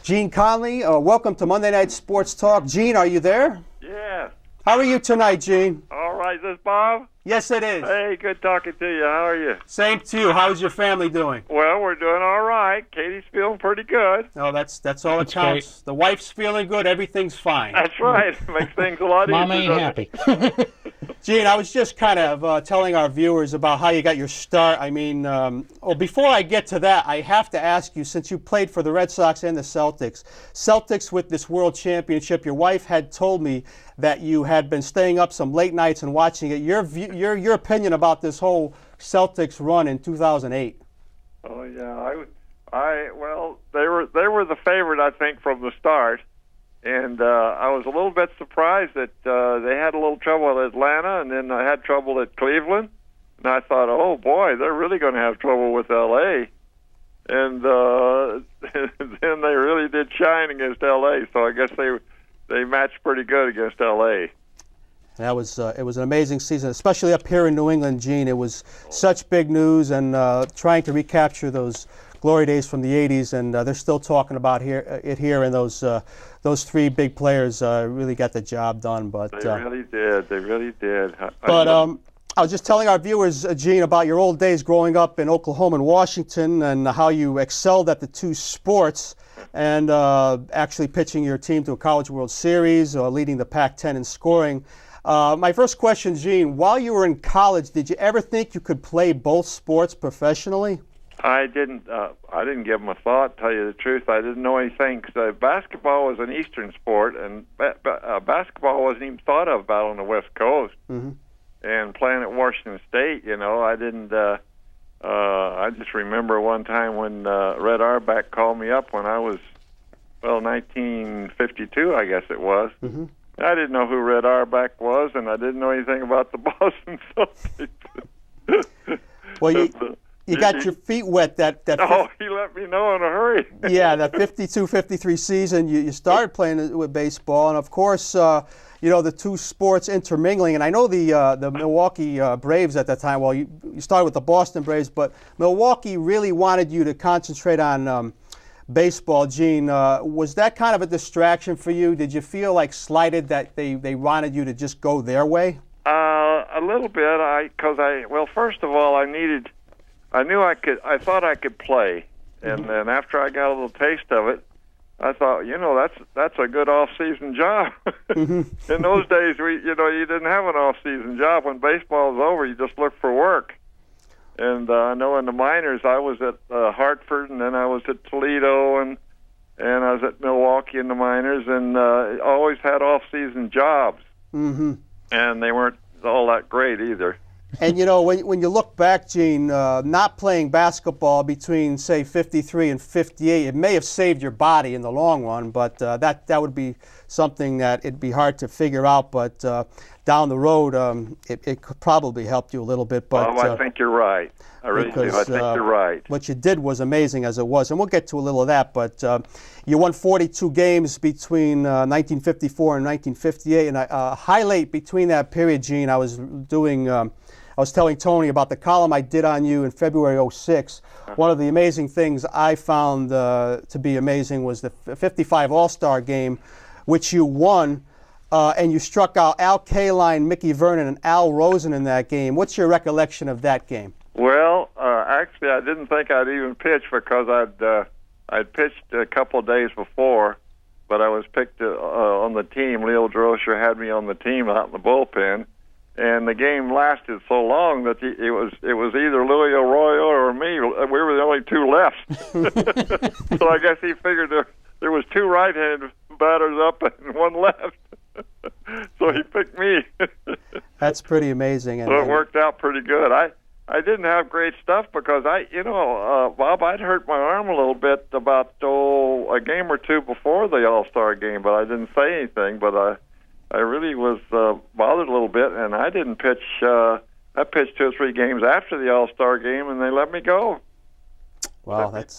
Gene Conley, welcome to Monday Night Sports Talk. Gene, are you there? Yeah. How are you tonight, Gene? All right. Is this Bob? Yes, it is. Hey, good talking to you. How are you? Same to you. How's your family doing? Well, we're doing all right. Katie's feeling pretty good. Oh, that's all that counts. The wife's feeling good. Everything's fine. That's right. Makes things a lot easier. Mama ain't happy. Gene, I was just kind of telling our viewers about how you got your start. I mean, before I get to that, I have to ask you, since you played for the Red Sox and the Celtics with this World Championship, your wife had told me that you had been staying up some late nights and watching it. Your opinion about this whole Celtics run in 2008? Oh yeah, well, they were the favorite, I think, from the start. And I was a little bit surprised that they had a little trouble at Atlanta, and then I had trouble at Cleveland. And I thought, oh, boy, they're really going to have trouble with L.A. And then they really did shine against L.A., so I guess they matched pretty good against L.A. It was an amazing season, especially up here in New England, Gene. It was such big news, and trying to recapture those glory days from the 80s, and they're still talking about it here, and those three big players really got the job done. But they really did. They really did. But I was just telling our viewers, Gene, about your old days growing up in Oklahoma and Washington, and how you excelled at the two sports, and actually pitching your team to a College World Series, or leading the Pac-10 in scoring. My first question, Gene, while you were in college, did you ever think you could play both sports professionally? I didn't give them a thought, to tell you the truth. I didn't know anything, because basketball was an Eastern sport, and basketball wasn't even thought of out on the West Coast. Mm-hmm. And playing at Washington State, I didn't. I just remember one time when Red Auerbach called me up when I was, 1952, I guess it was. Mm-hmm. I didn't know who Red Auerbach was, and I didn't know anything about the Boston Celtics. Well, you got your feet wet that he let me know in a hurry. Yeah, that 52-53 season, you started playing with baseball, and of course, the two sports intermingling. And I know the Milwaukee Braves at that time, well, you started with the Boston Braves, but Milwaukee really wanted you to concentrate on baseball. Gene, was that kind of a distraction for you? Did you feel like slighted that they wanted you to just go their way? A little bit, first of all, I thought I could play, and then after I got a little taste of it, I thought, that's a good off-season job. Mm-hmm. In those days, you didn't have an off-season job. When baseball was over, you just looked for work. And I know in the minors, I was at Hartford, and then I was at Toledo, and I was at Milwaukee in the minors, and always had off-season jobs. Mm-hmm. And they weren't all that great either. And, when you look back, Gene, not playing basketball between, say, 53 and 58, it may have saved your body in the long run, but that would be something that it'd be hard to figure out. But down the road, it could probably help you a little bit. But I think you're right. I really do. I think you're right. What you did was amazing as it was, and we'll get to a little of that. But you won 42 games between 1954 and 1958, and a highlight between that period, Gene, I was telling Tony about the column I did on you in February '06. One of the amazing things I found to be amazing was the 55 All-Star game, which you won, and you struck out Al Kaline, Mickey Vernon, and Al Rosen in that game. What's your recollection of that game? Well, actually, I didn't think I'd even pitch because I'd pitched a couple of days before, but I was picked on the team. Leo Droscher had me on the team out in the bullpen. And the game lasted so long that it was either Louis Arroyo or me. We were the only two left. So I guess he figured there was two right-handed batters up and one left. So he picked me. That's pretty amazing. So it worked out pretty good. I didn't have great stuff because Bob, I'd hurt my arm a little bit about a game or two before the All-Star game, but I didn't say anything. But I really was bothered a little bit, and I didn't pitch. I pitched 2 or 3 games after the All-Sar game, and they let me go. Wow, They didn't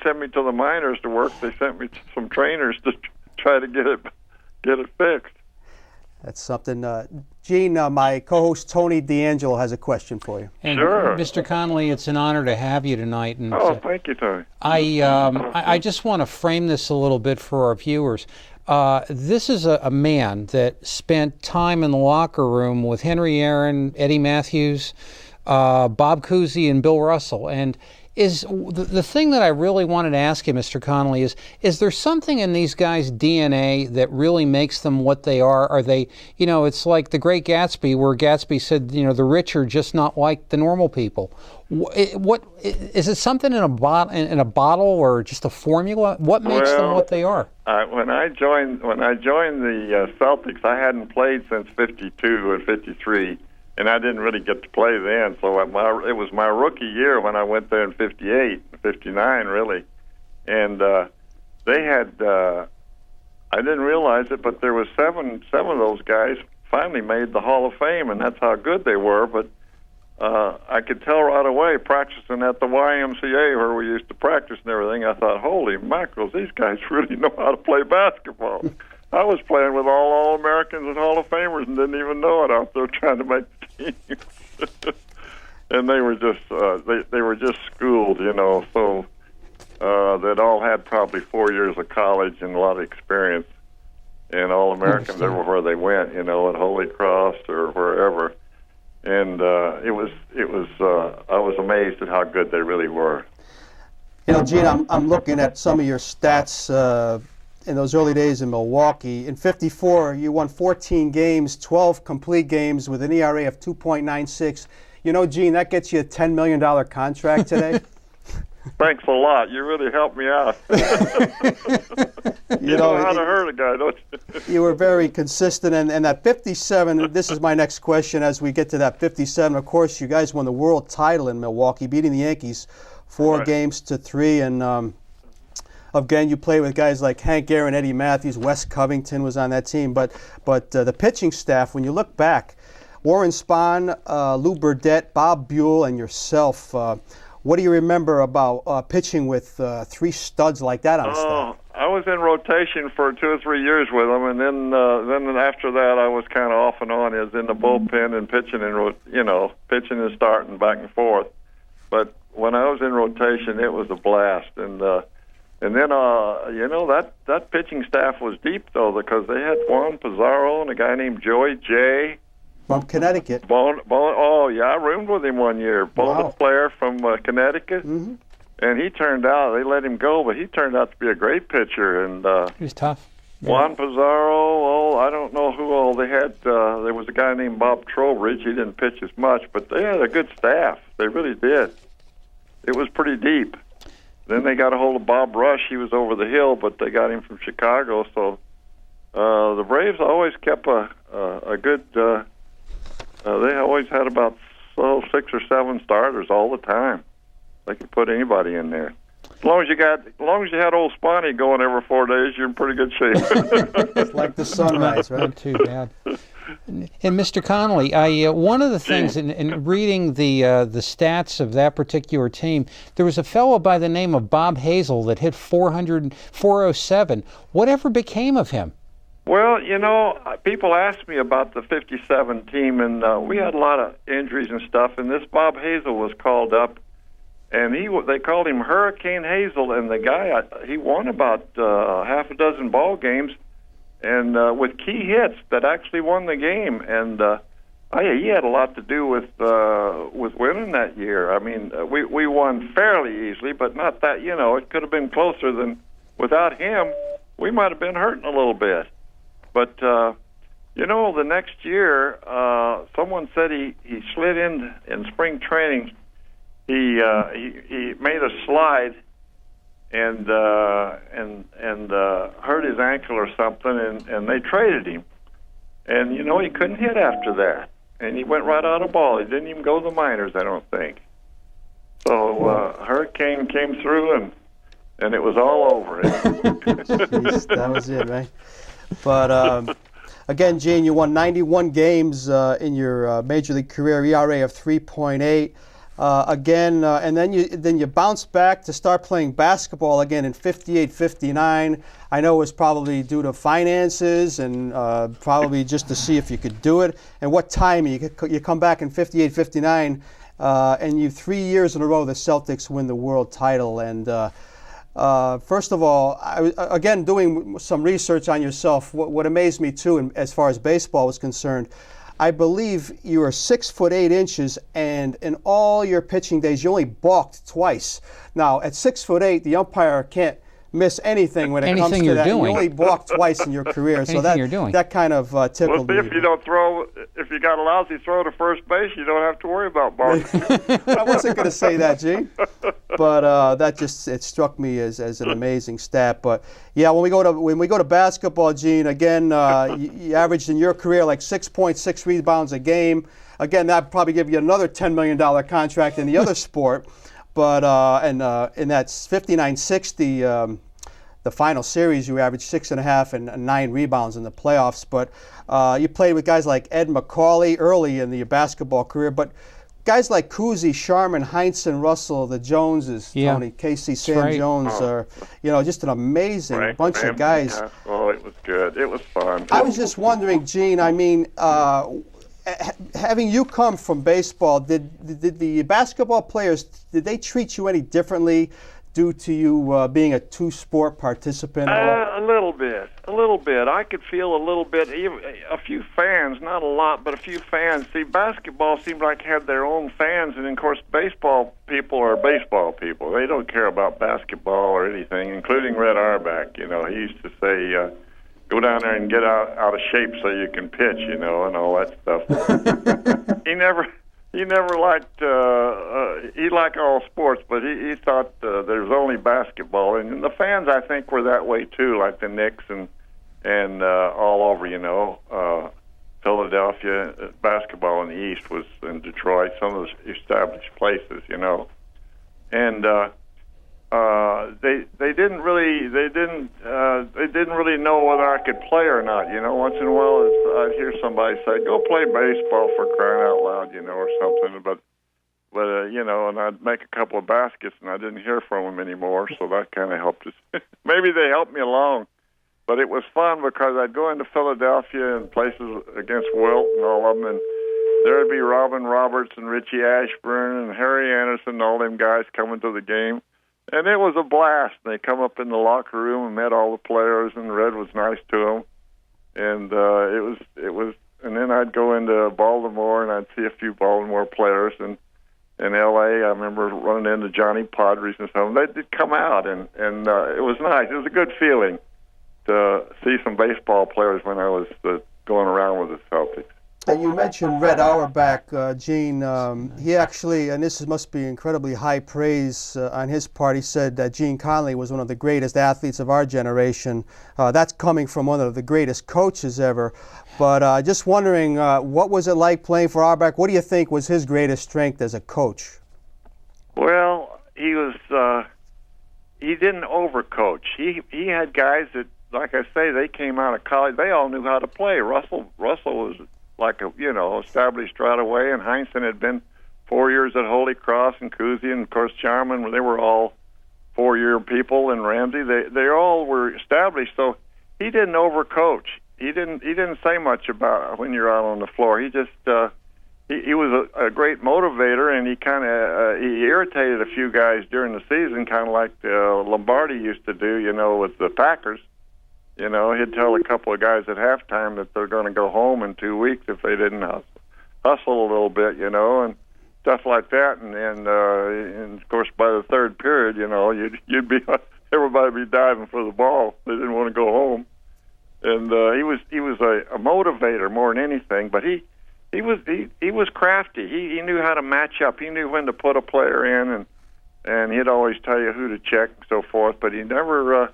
send me to the minors to work. They sent me to some trainers to try to get it fixed. That's something. Gene, my co-host Tony D'Angelo has a question for you. And Sure. Mr. Conley, it's an honor to have you tonight. And Thank you, Tony. I just want to frame this a little bit for our viewers. This is a man that spent time in the locker room with Henry Aaron, Eddie Matthews, Bob Cousy, and Bill Russell. And is the thing that I really wanted to ask you, Mr. Conley, is there something in these guys' DNA that really makes them what they are? Are they, it's like The Great Gatsby, where Gatsby said, the rich are just not like the normal people. What is it? Something in a bottle, or just a formula? What makes them what they are? When I joined the Celtics, I hadn't played since '52 and '53. And I didn't really get to play then, so it was my rookie year when I went there in '58, '59, really. And they had, I didn't realize it, but there was seven of those guys finally made the Hall of Fame, and that's how good they were. But I could tell right away, practicing at the YMCA where we used to practice and everything, I thought, holy mackerel, these guys really know how to play basketball. I was playing with all All-Americans and Hall of Famers and didn't even know it out there trying to make the team. And they were just they were just schooled, so they'd all had probably 4 years of college and a lot of experience. And All-Americans everywhere they went, at Holy Cross or wherever. And I was amazed at how good they really were. Gene, I'm looking at some of your stats in those early days in Milwaukee. In '54, you won 14 games, 12 complete games with an ERA of 2.96. Gene, that gets you a $10 million contract today. Thanks a lot. You really helped me out. you know how to hurt a guy, don't you? You were very consistent. And that 57, this is my next question as we get to that 57. Of course, you guys won the world title in Milwaukee, beating the Yankees 4-3. And again, you played with guys like Hank Aaron, Eddie Matthews, Wes Covington was on that team. But the pitching staff, when you look back, Warren Spahn, Lou Burdett, Bob Buell, and yourself, what do you remember about pitching with three studs like that on the staff? I was in rotation for 2 or 3 years with them, and then after that, I was kind of off and on. I was in the bullpen and pitching pitching and starting back and forth. But when I was in rotation, it was a blast. And then that pitching staff was deep though, because they had Juan Pizarro and a guy named Joey J. From Connecticut. I roomed with him 1 year. Bonus player from Connecticut. Mm-hmm. And he turned out, they let him go, but he turned out to be a great pitcher. And he was tough. Juan Pizarro, I don't know who all they had. There was a guy named Bob Trowbridge. He didn't pitch as much, but they had a good staff. They really did. It was pretty deep. Then they got a hold of Bob Rush. He was over the hill, but they got him from Chicago. So the Braves always kept a good. They always had about 6 or 7 starters all the time. They could put anybody in there. As long as you had old Spawny going every 4 days, you're in pretty good shape. It's like the sunrise, right? Not too bad. And Mr. Conley, one of the things in reading the stats of that particular team, there was a fellow by the name of Bob Hazel that hit 407. Whatever became of him? Well, people ask me about the '57 team, and we had a lot of injuries and stuff. And this Bob Hazel was called up, and they called him Hurricane Hazel. And the guy, he won about half a dozen ball games, and with key hits that actually won the game. And he had a lot to do with winning that year. I mean, we won fairly easily, but not that. It could have been closer than. Without him, we might have been hurting a little bit. But, the next year, someone said he slid in spring training. He made a slide and hurt his ankle or something, and they traded him. And, he couldn't hit after that. And he went right out of ball. He didn't even go to the minors, I don't think. So Hurricane came through, and it was all over. Jeez, that was it, right? But again, Gene, you won 91 games in your Major League career, ERA of 3.8. again, and then you bounce back to start playing basketball again in 58, 59. I know it was probably due to finances and probably just to see if you could do it. And what time you come back in 58, 59, and you 3 years in a row the Celtics win the world title. And first of all, again, doing some research on yourself, what amazed me too, and as far as baseball was concerned, I believe you are 6'8", and in all your pitching days, you only balked twice. Now, at 6'8", the umpire can't miss anything when it comes to that. Doing. You only balked twice in your career, so that kind of tickled me. Well, if you don't throw, if you got a lousy throw to first base, you don't have to worry about balking. I wasn't going to say that, Gene, but that just it struck me as an amazing stat. But yeah, when we go to basketball, Gene, again, you averaged in your career like 6.6 rebounds a game. Again, that probably give you another $10 million contract in the other sport. But in that 59-60, the final series, you averaged 6.5 and 9 rebounds in the playoffs. But you played with guys like Ed McCauley early in your basketball career. But guys like Cousy, Sharman, Heinsohn, Russell, the Joneses, Tony, Casey, Sam Jones are, just an amazing bunch of guys. Yeah. Oh, it was good. It was fun. I was just wondering, Gene, I mean, having you come from baseball, did the basketball players, did they treat you any differently due to you being a two-sport participant? A little bit. I could feel a little bit. A few fans, not a lot, but a few fans. See, basketball seemed like had their own fans, and of course, baseball people are baseball people. They don't care about basketball or anything, including Red Auerbach. He used to say, go down there and get out of shape so you can pitch, and all that stuff. He never liked. He liked all sports, but he thought there's only basketball, and the fans I think were that way too, like the Knicks and all over. Philadelphia basketball in the East was in Detroit, some of the established places, and. They didn't really know whether I could play or not. Once in a while I'd hear somebody say, "Go play baseball for crying out loud," or something. But and I'd make a couple of baskets, and I didn't hear from them anymore. So that kind of helped us. Maybe they helped me along, but it was fun because I'd go into Philadelphia and places against Wilt and all of them, and there'd be Robin Roberts and Richie Ashburn and Harry Anderson and all them guys coming to the game. And it was a blast. They come up in the locker room and met all the players, and Red was nice to them. And it was. And then I'd go into Baltimore and I'd see a few Baltimore players. And in L.A., I remember running into Johnny Padres and some. They did come out, and it was nice. It was a good feeling to see some baseball players when I was going around with the Celtics. And you mentioned Red Auerbach, Gene. He actually, and this must be incredibly high praise on his part, he said that Gene Conley was one of the greatest athletes of our generation. That's coming from one of the greatest coaches ever. But just wondering, what was it like playing for Auerbach? What do you think was his greatest strength as a coach? Well, he didn't overcoach. He had guys that, like I say, they came out of college. They all knew how to play. Russell was like established right away, and Heinsohn had been 4 years at Holy Cross, and Cousy, and of course Sharman. They were all 4-year people, and Ramsey. They all were established. So he didn't overcoach. He didn't say much about when you're out on the floor. He just he was a great motivator, and he kind of he irritated a few guys during the season, kind of like Lombardi used to do, with the Packers. He'd tell a couple of guys at halftime that they're going to go home in 2 weeks if they didn't hustle a little bit, and stuff like that. And of course, by the third period, you'd be everybody be diving for the ball. They didn't want to go home. And he was a motivator more than anything. But he was crafty. He knew how to match up. He knew when to put a player in, and he'd always tell you who to check and so forth. But he never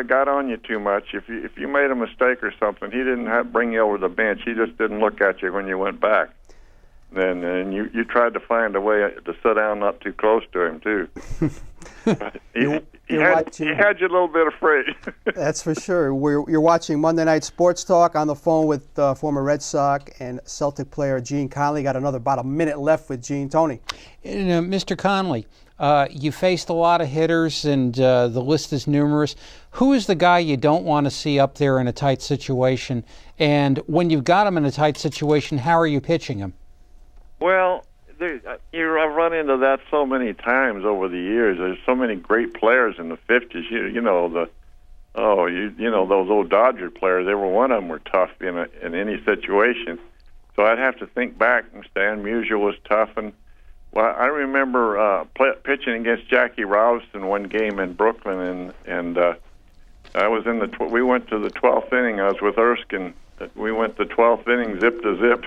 got on you too much. If you made a mistake or something, he didn't bring you over the bench. He just didn't look at you when you went back. And you tried to find a way to sit down not too close to him too. He had watching. He had you a little bit afraid. That's for sure. You're watching Monday Night Sports Talk on the phone with former Red Sox and Celtic player Gene Conley. Got about a minute left with Gene. Tony. Mr. Conley, you faced a lot of hitters, and the list is numerous. Who is the guy you don't want to see up there in a tight situation? And when you've got him in a tight situation, how are you pitching him? Well, I've run into that so many times over the years. There's so many great players in the 50s. You know those old Dodger players. Every one of them were tough in any situation. So I'd have to think back. And Stan Musial was tough, and well, I remember pitching against Jackie Robinson one game in Brooklyn, and I was in we went to the 12th inning. I was with Erskine. We went the 12th inning, zip to zip,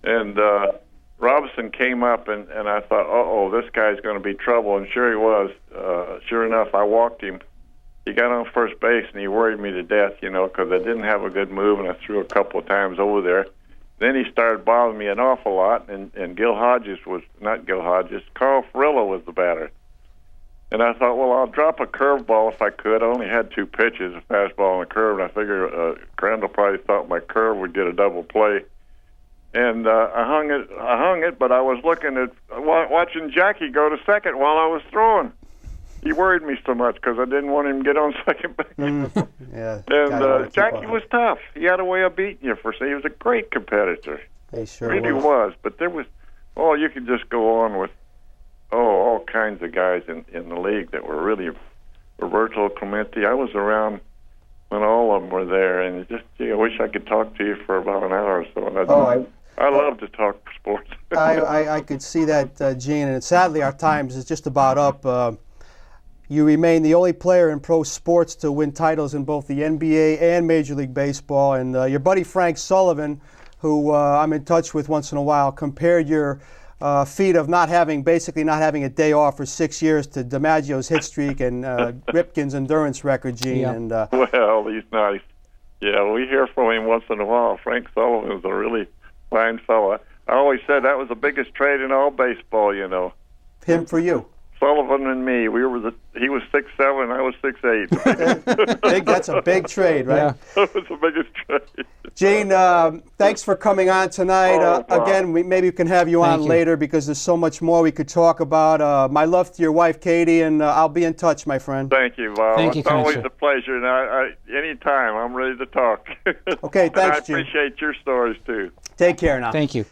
and Robinson came up, and I thought, uh-oh, this guy's going to be trouble, and sure he was. Sure enough, I walked him. He got on first base, and he worried me to death, because I didn't have a good move, and I threw a couple of times over there. Then he started bothering me an awful lot, and Carl Furillo was the batter. And I thought, well, I'll drop a curveball if I could. I only had two pitches, a fastball and a curve, and I figured Crandall probably thought my curve would get a double play. And I hung it, but I was looking at watching Jackie go to second while I was throwing. He worried me so much because I didn't want him to get on second base. Yeah. And Jackie was tough. He had a way of beating you he was a great competitor. He sure really was. But there was, you could just go on with, all kinds of guys in the league that were really, Roberto Clemente. I was around when all of them were there, and I wish I could talk to you for about an hour or so. And I love to talk sports. I could see that, Gene, and sadly our time is just about up. You remain the only player in pro sports to win titles in both the NBA and Major League Baseball. And your buddy Frank Sullivan, who I'm in touch with once in a while, compared your feat of not having a day off for 6 years to DiMaggio's hit streak and Ripken's endurance record, Gene. Yeah. And well, he's nice. Yeah, we hear from him once in a while. Frank Sullivan is a really fine fella. I always said that was the biggest trade in all baseball. Him for you. Sullivan and me, he was 6'7", I was 6'8". That's a big trade, right? Yeah. That was the biggest trade. Gene, thanks for coming on tonight. Again, maybe we can have you on later because there's so much more we could talk about. My love to your wife, Katie, and I'll be in touch, my friend. Thank you, Bob. Thank you, it's always sir. a pleasure. And anytime, I'm ready to talk. Okay, thanks, and I appreciate your stories, too. Take care now. Thank you.